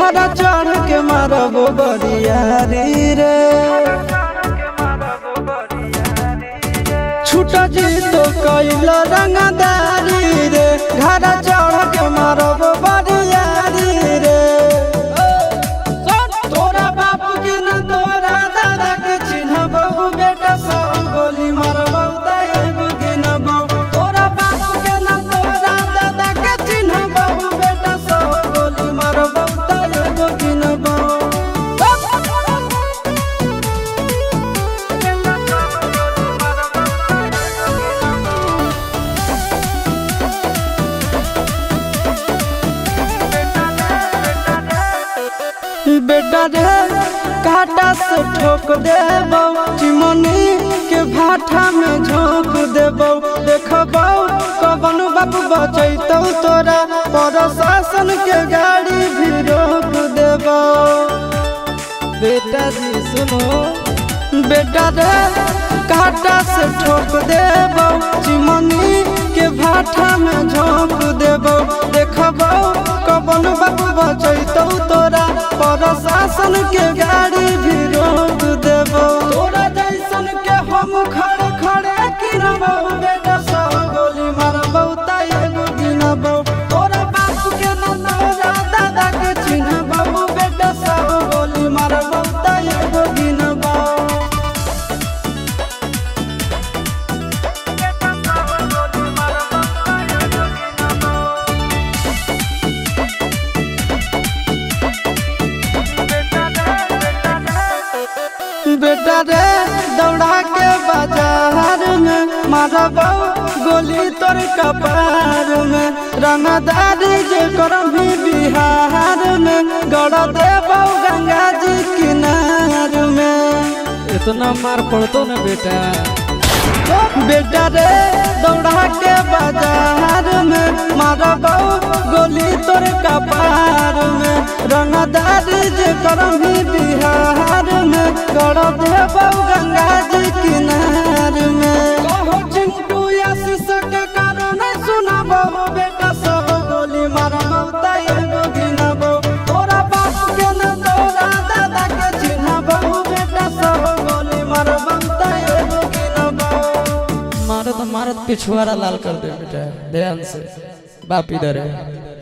घर चढ़ के मारब बरियारी रे छूट जी तो कैल रंगदारी रे घर चढ़ के मारब बरियारी रे तोरा बाप के न तोरा दादा के चिन्हबहु बेटा सब गोली मारबौ तैगो गिनबौ तोरा बाप के न तोरा दादा के चिन्हबहु बेटा सब गोली मारबौ तैगो गिनबौ बेटा रे काटा से ठोक देबौ चिमनी के भाठा में झोंक देबौ देखबौ कवन बाप बचैतौ तोरा प्रशासन के गाड़ी भी रोक देबौ बेटा जी सुनो बेटा रे काटा से ठोक देबौ चिमनी के भाठा में झोंक देबौ देखबौ कवन बाप बचैतौ तोरा प्रशासन के गाड़ी भी रोक देबौ तोरा जैसन के हम खड़े खड़े गिनबौ बेटा सब गोली मारबौ तैगो गिनबौ तोरा बाप के न तोरा दादा के चिन्हबौ बेटा सब गोली मारबौ तैगो गिनबौ बेटा रे दौड़ा के बाजार में मारबौ गोली तोर कपार में रंगदारी जे करभी बिहार में गड़ देबौ गंगा जी किनार में इतना मार पड़तो न बेटा बेटा रे दौड़ा के बाजार में मारबौ गोली तोर कपार में रंगदारी जे करभी बिहार में गड़ देबौ गंगा जी किनार में कहो चिंटू आशीष के कारण सुनबौ बेटा सब गोली मारबौ तैगो गिनबौ तोरा बाप के न तोरा दादा के चिन्हबौ बेटा सब गोली मारबौ तैगो गिनबौ मारत मारत पिछुआरा लाल कर दे बेटा ध्यान से बाप इधर है।